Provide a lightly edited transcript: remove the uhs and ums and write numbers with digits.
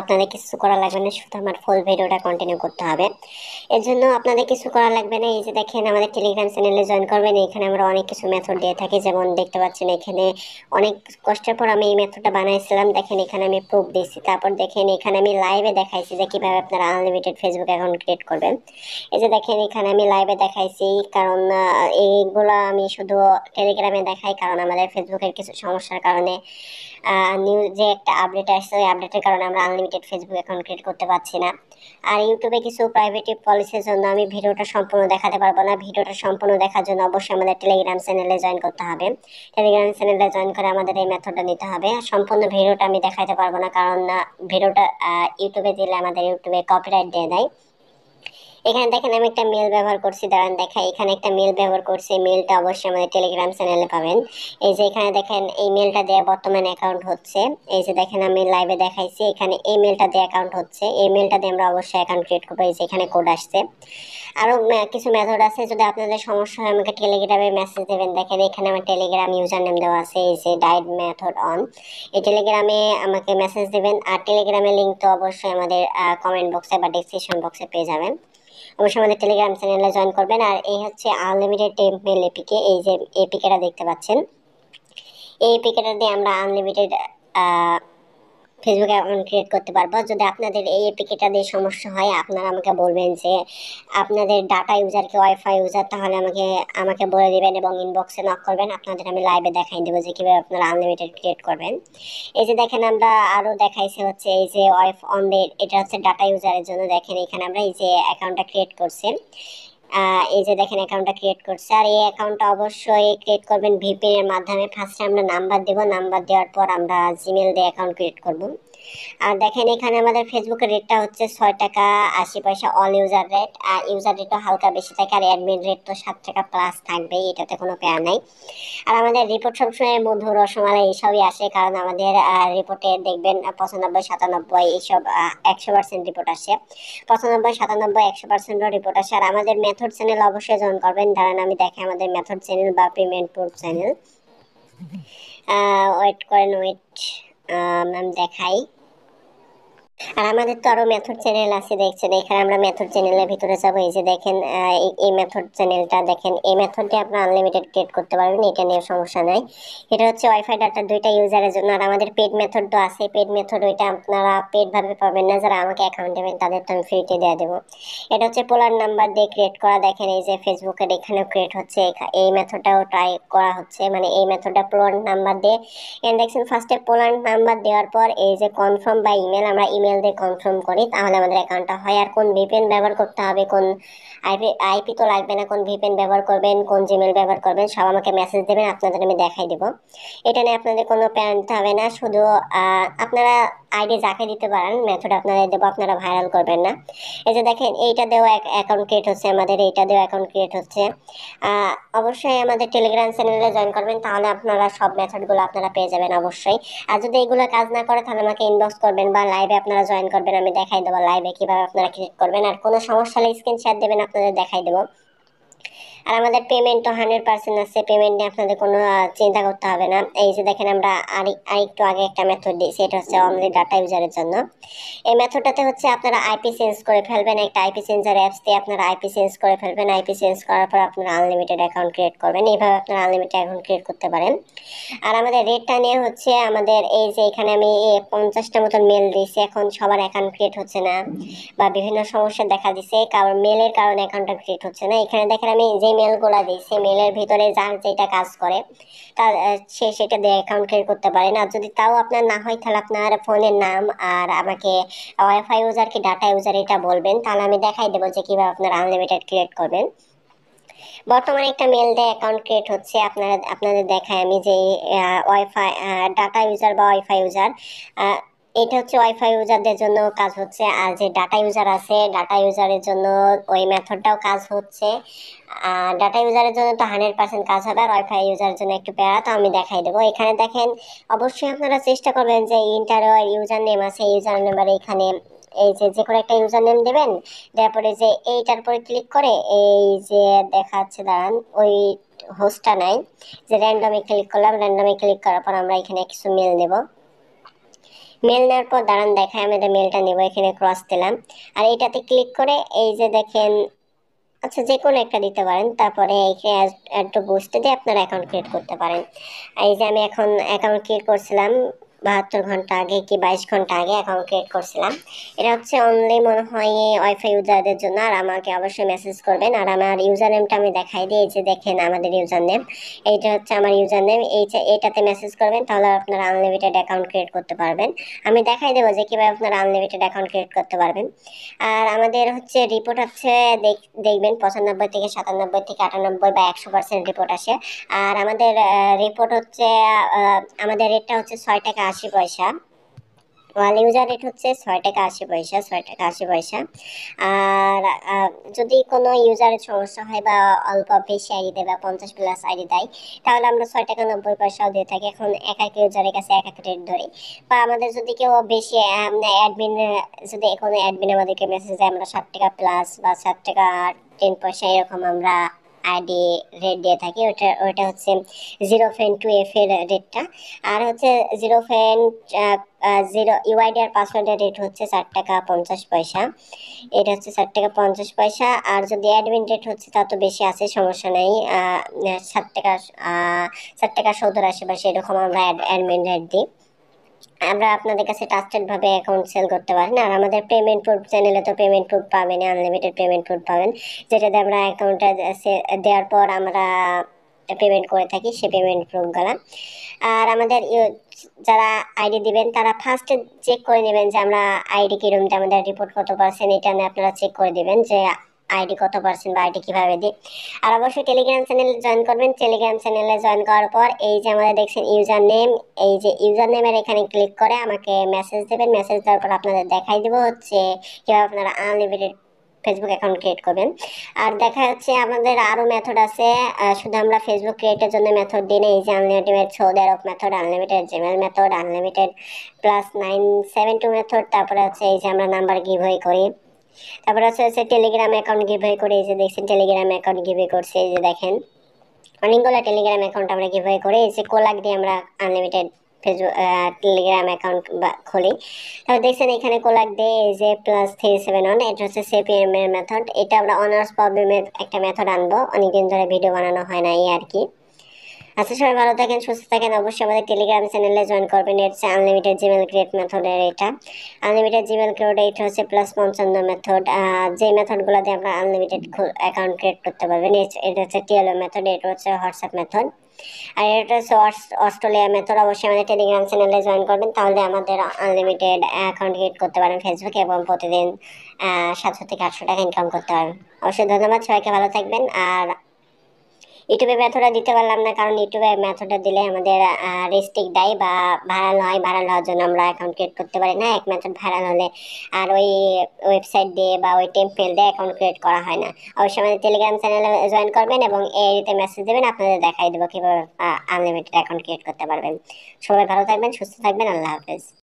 আপনাদের কিছু করা লাগবে না, শুধু আমার ফুল ভিডিওটা কন্টিনিউ করতে হবে। এর জন্য আপনাদের কিছু করা লাগবে না। এই যে দেখেন আমাদের টেলিগ্রাম চ্যানেলে জয়েন করবেন। এখানে আমরা অনেক কিছু মেথড দিয়ে থাকি, যেমন দেখতে পাচ্ছেন এখানে অনেক কষ্টের পর আমি এই মেথডটা বানাইছিলাম। দেখেন এখানে আমি প্রুফ দিচ্ছি। তারপর দেখেন এখানে আমি লাইভে দেখাইছি যে কিভাবে আপনারা আনলিমিটেড ফেসবুক অ্যাকাউন্ট ক্রিয়েট করবেন। এই যে দেখেন এখানে আমি লাইভে দেখাইছি, কারণ এইগুলা আমি শুধু টেলিগ্রামে দেখাই, কারণ আমাদের ফেসবুকের কিছু সমস্যার কারণে নিউজে একটা আপডেট আসছে, ওই আপডেটের কারণে আমরা আনলিমিটেড ফেসবুক অ্যাকাউন্ট ক্রিয়েট করতে পারছি না। আর ইউটিউবে কিছু প্রাইভেটিভ পলিসির জন্য আমি ভিডিওটা সম্পূর্ণ দেখাতে পারবো না। ভিডিওটা সম্পূর্ণ দেখার জন্য অবশ্যই আমাদের টেলিগ্রাম চ্যানেলে জয়েন করতে হবে। টেলিগ্রাম চ্যানেলে জয়েন করে আমাদের এই মেথডটা নিতে হবে। সম্পূর্ণ ভিডিওটা আমি দেখাতে পারবো না, কারণ ভিডিওটা ইউটিউবে দিলে আমাদের ইউটিউবে কপিরাইট দিয়ে দেয়। এখানে দেখেন আমি একটা মেল ব্যবহার করছি, দাঁড়ান দেখাই। এখানে একটা মেল ব্যবহার করছি, মেলটা অবশ্যই আমাদের টেলিগ্রাম চ্যানেলে পাবেন। এই যে এখানে দেখেন এই মেলটা দিয়ে বর্তমানে অ্যাকাউন্ট হচ্ছে। এই যে দেখেন আমি লাইভে দেখাইছি, এখানে এই মেলটা দিয়ে অ্যাকাউন্ট হচ্ছে। এই মেলটা দিয়ে আমরা অবশ্যই অ্যাকাউন্ট ক্রিয়েট করবো। এই যে এখানে কোড আসছে। আরো কিছু মেথড আছে, যদি আপনাদের সমস্যা হয় আমাকে টেলিগ্রামে মেসেজ দেবেন। দেখেন এখানে আমার টেলিগ্রাম ইউজার নেম দেওয়া আছে, এই যে ডাইট মেথড অন। এই টেলিগ্রামে আমাকে মেসেজ দেবেন। আর টেলিগ্রামের লিঙ্ক তো অবশ্যই আমাদের কমেন্ট বক্সে বা ডিসক্রিপশন বক্সে পেয়ে যাবেন। অবশ্যই আমাদের টেলিগ্রাম চ্যানেলে জয়েন করবেন। আর এই হচ্ছে আনলিমিটেড টেম্পমেল এপিকে। এই যে এপিকেটা দেখতে পাচ্ছেন, এই এপিকেটা দিয়ে আমরা আনলিমিটেড ফেসবুক অ্যাকাউন্ট ক্রিয়েট করতে পারবো। যদি আপনাদের এই এপিকেটা দিয়ে সমস্যা হয়, আপনারা আমাকে বলবেন যে আপনাদের ডাটা ইউজার কি ওয়াইফাই ইউজার, তাহলে আমাকে আমাকে বলে দিবেন এবং ইনবক্সে নক করবেন। আপনাদের আমি লাইভে দেখাই দেবো যে কীভাবে আপনারা আনলিমিটেড ক্রিয়েট করবেন। এই যে দেখেন আমরা আরও দেখাইছি হচ্ছে এই যে ওয়াইফ অন ডে, এটা হচ্ছে ডাটা ইউজারের জন্য। দেখেন এখানে আমরা এই যে অ্যাকাউন্টটা ক্রিয়েট করছি। এই যে দেখেন অ্যাকাউন্টটা ক্রিয়েট করছে। আর এই অ্যাকাউন্টটা অবশ্যই ক্রিয়েট করবেন ভিপিএন এর মাধ্যমে। ফার্স্টে আমরা নাম্বার দেব, নাম্বার দেওয়ার পর আমরা জিমেল দিয়ে অ্যাকাউন্ট ক্রিয়েট করব। আর দেখেন এখানে আমাদের ফেসবুকের রেটটা হচ্ছে 6 টাকা 80 পয়সা অল ইউজার রেট। আর ইউজার রেটও হালকা বেশি থাকে, আর অ্যাডমিন রেট তো 7 টাকা প্লাস থাকবেই, এটাতে কোনো প্যারা নাই। আর আমাদের রিপোর্ট সবসময় মধু রসমালাই এইসবই আসে, কারণ আমাদের রিপোর্টে দেখবেন 95 97 এইসব 100% রিপোর্ট আসে। 95 97 100% রিপোর্ট আসে। আর আমাদের মেথড চ্যানেল অবশ্যই জয়েন করবেন। দাঁড়ান আমি দেখে আমাদের মেথড চ্যানেল বা পেমেন্ট প্রুফ চ্যানেল। ওয়েট করেন, ওয়েট, ম্যাম দেখাই। আর আমাদের তো আরো মেথড চ্যানেল আছে, দেখছেন এখানে আমরা মেথড চ্যানেলের ভিতরে যাবো। এই যে দেখেন এই মেথড চ্যানেলটা দেখেন, এই মেথডটি আপনারা আনলিমিটেড ক্রিয়েট করতে পারবেন, এটা নিয়ে সমস্যা নাই। এটা হচ্ছে ওয়াইফাই ডাটা দুইটা ইউজারের জন্য। আর আমাদের পেড মেথড তো আছে, পেড মেথড ওইটা আপনারা পেড ভাবে পাবেন না, যারা আমাকে অ্যাকাউন্ট দেবেন তাদের তো আমি ফ্রিতে দিয়ে দেবো। এটা হচ্ছে পোলার নাম্বার দিয়ে ক্রিয়েট করা। দেখেন এই যে ফেসবুকের এখানেও ক্রিয়েট হচ্ছে, এই মেথডটাও ট্রাই করা হচ্ছে, মানে এই মেথডটা পোলার নাম্বার দিয়ে। দেখছেন ফার্স্টে পোলার নাম্বার দেওয়ার পর এই যে কনফার্ম বা ইমেল, আমরা ইমেল দিয়ে কনফার্ম করি, তাহলে আমাদের অ্যাকাউন্টটা হয়। আর কোন ভিপিএন ব্যবহার করতে হবে, কোন আইপি তো লাগবে না, কোন ভিপিএন ব্যবহার করবেন, কোন জিমেল ব্যবহার করবেন, সব আমাকে মেসেজ দেবেন, আপনাদের আমি দেখাই দেবো। এটা নিয়ে আপনাদের কোনো প্যান নিতে হবে না। শুধু আপনারা আইডি যাকে দিতে পারেন, মেথড আপনারা দেবো, আপনারা ভাইরাল করবেন না। এই যে দেখেন এইটা দিয়েও অ্যাকাউন্ট ক্রিয়েট হচ্ছে, আমাদের এইটা দিয়েও অ্যাকাউন্ট ক্রিয়েট হচ্ছে। অবশ্যই আমাদের টেলিগ্রাম চ্যানেলে জয়েন করবেন, তাহলে আপনারা সব মেথডগুলো আপনারা পেয়ে যাবেন অবশ্যই। আর যদি এগুলো কাজ না করে তাহলে আমাকে ইনবক্স করবেন বা লাইভে আপনারা জয়েন করবেন, আমি দেখাই দেবো লাইভে কিভাবে আপনারা ক্রিয়েট করবেন। আর কোনো সমস্যা হলে স্ক্রিনশট দেবেন, আপনাদের দেখাই দেবো। আর আমাদের পেমেন্ট তো 100% আছে, পেমেন্ট নিয়ে আপনাদের কোনো চিন্তা করতে হবে না। এই যে দেখেন আমরা আরেকটু আগে একটা মেথড দিয়েছি, এটা হচ্ছে অনলি ডাটা ইউজারের জন্য। এই মেথডটাতে হচ্ছে আপনারা আইপি চেঞ্জ করে ফেলবেন, একটা আইপি চেঞ্জার অ্যাপস দিয়ে আপনারা আইপি চেঞ্জ করে ফেলবেন। আইপি চেঞ্জ করার পর আপনারা আনলিমিটেড অ্যাকাউন্ট ক্রিয়েট করবেন। এইভাবে আপনারা আনলিমিটেড অ্যাকাউন্ট ক্রিয়েট করতে পারেন। আর আমাদের রেটটা নিয়ে হচ্ছে আমাদের এই যে এখানে আমি 50টা মতন মেল দিয়েছি, এখন সবার অ্যাকাউন্ট ক্রিয়েট হচ্ছে না বা বিভিন্ন সমস্যা দেখা দিচ্ছে, কারণ মেলের কারণে অ্যাকাউন্টটা ক্রিয়েট হচ্ছে না। এখানে দেখেন আমি যে মেলগুলো দিয়েছি, মেলের ভিতরে যার যেটা কাজ করে তার সে সেটা দিয়ে অ্যাকাউন্ট ক্রিয়েট করতে পারেন। আর যদি তাও আপনার না হয়, তাহলে আপনার ফোনের নাম আর আমাকে ওয়াইফাই ইউজার কি ডাটা ইউজার এটা বলবেন, তাহলে আমি দেখাই দেবো যে কীভাবে আপনারা আনলিমিটেড ক্রিয়েট করবেন। বর্তমানে একটা মেল দিয়ে অ্যাকাউন্ট ক্রিয়েট হচ্ছে, আপনাদের দেখায় আমি যে ওয়াইফাই ডাটা ইউজার বা ওয়াইফাই ইউজার, এটা হচ্ছে ওয়াইফাই ইউজারদের জন্য কাজ হচ্ছে। আর যে ডাটা ইউজার আছে, ডাটা ইউজারের জন্য ওই মেথডটাও কাজ হচ্ছে। ডাটা ইউজারের জন্য তো 100% কাজ হবে, আর ওয়াইফাই ইউজারের জন্য একটু প্যারা, তো আমি দেখাই দেবো। এখানে দেখেন অবশ্যই আপনারা চেষ্টা করবেন যে ইন্টার ইউজার নেম আছে, ইউজার নেম্বার এখানে এই যে যে কোনো একটা ইউজার নেম দেবেন। তারপরে যে এইটার পরে ক্লিক করে এই যে দেখাচ্ছে, দাঁড়ান ওই হোস্টটা নাই, যে র্যান্ডমে ক্লিক করলাম, র্যান্ডমে ক্লিক করার পর আমরা এখানে কিছু মেল দেব। মেল নেওয়ার পর দাঁড়ান দেখায়, আমাদের মেলটা নেব, এখানে ক্রস দিলাম। আর এটাতে ক্লিক করে এই যে দেখেন, আচ্ছা যে কোনো একটা দিতে পারেন, তারপরে এখানে অ্যাড টু বুস্ট দিয়ে আপনারা অ্যাকাউন্ট ক্রিয়েট করতে পারেন। এই যে আমি এখন অ্যাকাউন্ট ক্রিয়েট করছিলাম 72 ঘন্টা আগে কি 22 ঘন্টা আগে অ্যাকাউন্ট ক্রিয়েট করছিলাম। এটা হচ্ছে অনলি মনে হয় ওয়াইফাই ইউজারদের জন্য। আর আমাকে অবশ্যই মেসেজ করবেন। আর আমার ইউজার নেমটা আমি দেখাই দিই, এই যে দেখেন আমাদের ইউজার নেম, এইটা হচ্ছে আমার ইউজার নেম। এইটাতে মেসেজ করবেন, তাহলে আপনারা আনলিমিটেড অ্যাকাউন্ট ক্রিয়েট করতে পারবেন। আমি দেখাই দেবো যে কীভাবে আপনারা আনলিমিটেড অ্যাকাউন্ট ক্রিয়েট করতে পারবেন। আর আমাদের হচ্ছে রিপোর্ট হচ্ছে দেখবেন 95 থেকে 97 থেকে 98 বা 100% রিপোর্ট আসে। আর আমাদের রিপোর্ট হচ্ছে আমাদের রেটটা হচ্ছে 6 টাকা 80 পয়সা। ওয়াল ইউজার রেট হচ্ছে 6 টাকা 80 পয়সা, 6 টাকা 80 পয়সা। আর যদি কোনো ইউজারের সমস্যা হয় বা অল্প বেশি আইডি দেয় বা 50+ আইডি দেয়, তাহলে আমরা 6 টাকা 90 পয়সাও দিয়ে থাকি। এখন এক এক ইউজারের কাছে এক এক রেট ধরি। বা আমাদের যদি কেউ বেশি অ্যাডমিন, যদি কোনো অ্যাডমিন আমাদেরকে মেসেজ দেয়, আমরা 60 টাকা+ বা 7 টাকা 10 পয়সা এরকম আমরা আইডি রেট দিয়ে থাকি। ওটা হচ্ছে 0.2F এর রেটটা। আর হচ্ছে 0.0 ইউআইডি আর পাসওয়ার্ডের রেট হচ্ছে 4 টাকা 50 পয়সা। এটা হচ্ছে 4 টাকা 50 পয়সা। আর যদি অ্যাডমিন রেট হচ্ছে তা তো বেশি আছে, সমস্যা নেই, 7 টাকা 7 টাকা 70 আশেপাশে এরকম আমরা অ্যাডমিন রেট দিই। আমরা আপনাদের কাছে ট্রাস্টেড ভাবে অ্যাকাউন্ট সেল করতে পারেন। আর আমাদের পেমেন্ট প্রুফ চ্যানেলে তো পেমেন্ট প্রুফ পাবেন, আনলিমিটেড পেমেন্ট প্রুফ পাবেন, যেটাতে আমরা অ্যাকাউন্টে দেওয়ার পর আমরা পেমেন্ট করে থাকি, সে পেমেন্ট প্রুফগুলা। আর আমাদের যারা আইডি দিবেন তারা ফার্স্টে চেক করে নেবেন যে আমরা আইডি কিরকম, যে আমাদের রিপোর্ট কত পার্সেন্ট, এটা নিয়ে আপনারা চেক করে দিবেন যে আইডি কত পার্সেন্ট বা আইডি কিভাবে দিই। আর অবশ্যই টেলিগ্রাম চ্যানেলে জয়েন করবেন। টেলিগ্রাম চ্যানেলে জয়েন করার পর এই যে আমাদের দেখছেন ইউজার নেম, এই যে ইউজার নেমের এখানে ক্লিক করে আমাকে মেসেজ দেবেন। মেসেজ দেওয়ার পর আপনাদের দেখাই দেবো হচ্ছে কীভাবে আপনারা আনলিমিটেড ফেসবুক অ্যাকাউন্ট ক্রিয়েট করবেন। আর দেখা যাচ্ছে আমাদের আরও মেথড আছে, শুধু আমরা ফেসবুক ক্রিয়েটের জন্য মেথড দিই না। এই যে unlimited Saudi Arab method, unlimited Gmail method, unlimited +972 method, তারপরে হচ্ছে এই যে আমরা নাম্বার গিভওয়ে করি, তারপরে হচ্ছে টেলিগ্রাম অ্যাকাউন্ট গিভওয়ে করে। এই যে দেখছেন টেলিগ্রাম অ্যাকাউন্ট গিভওয়ে করছে, এই যে দেখেন অনেকগুলো টেলিগ্রাম অ্যাকাউন্ট আমরা গিভওয়ে করে। এই যে কোলাক দিয়ে আমরা আনলিমিটেড ফেসবুক টেলিগ্রাম অ্যাকাউন্ট খুলি। তারপর দেখছেন এখানে কোলাক দিয়ে এই যে +371, এটা হচ্ছে সিপিএম এর মেথড। এটা আমরা অনার্স প্রবলেমের একটা মেথড আনবো, অনেকদিন ধরে ভিডিও বানানো হয় না, এই আর কি। আচ্ছা সবাই ভালো থাকেন, সুস্থ থাকেন। অবশ্যই আমাদের টেলিগ্রাম চ্যানেলে জয়েন করবেন। এটা হচ্ছে আনলিমিটেড জিমেল ক্রিয়েট মেথডের, এটা আনলিমিটেড জিমেল ক্রিয়েট, এটা হচ্ছে +55 মেথড। যে মেথডগুলো দিয়ে আমরা আনলিমিটেড অ্যাকাউন্ট ক্রিয়েট করতে পারবেন। এটা হচ্ছে টিএলও মেথড, এটা হচ্ছে হোয়াটসঅ্যাপ মেথড। আর এটা হচ্ছে অস্ট্রেলিয়া মেথড। অবশ্যই আমাদের টেলিগ্রাম চ্যানেলে জয়েন করবেন, তাহলে আমাদের আনলিমিটেড অ্যাকাউন্ট ক্রিয়েট করতে পারেন ফেসবুকে এবং প্রতিদিন 700 থেকে 800 টাকা ইনকাম করতে পারবেন। অবশ্যই ধন্যবাদ, সবাইকে ভালো থাকবেন। আর ইউটিউবে মেথডটা দিতে পারলাম না, কারণ ইউটিউবে মেথডটা দিলে আমাদের রেস্ট্রিক্ট দেয় বা ভাইরাল হয়। ভাইরাল হওয়ার জন্য আমরা অ্যাকাউন্ট ক্রিয়েট করতে পারি না। এক মেথড ভাইরাল হলে আর ওই ওয়েবসাইট দিয়ে বা ওই টেম্পলেট দিয়ে অ্যাকাউন্ট ক্রিয়েট করা হয় না। অবশ্যই আমাদের টেলিগ্রাম চ্যানেলে জয়েন করবেন এবং এতে মেসেজ দেবেন, আপনাদের দেখাই দেবো কীভাবে আনলিমিটেড অ্যাকাউন্ট ক্রিয়েট করতে পারবেন। সবাই ভালো থাকবেন, সুস্থ থাকবেন, আল্লাহ হাফেজ।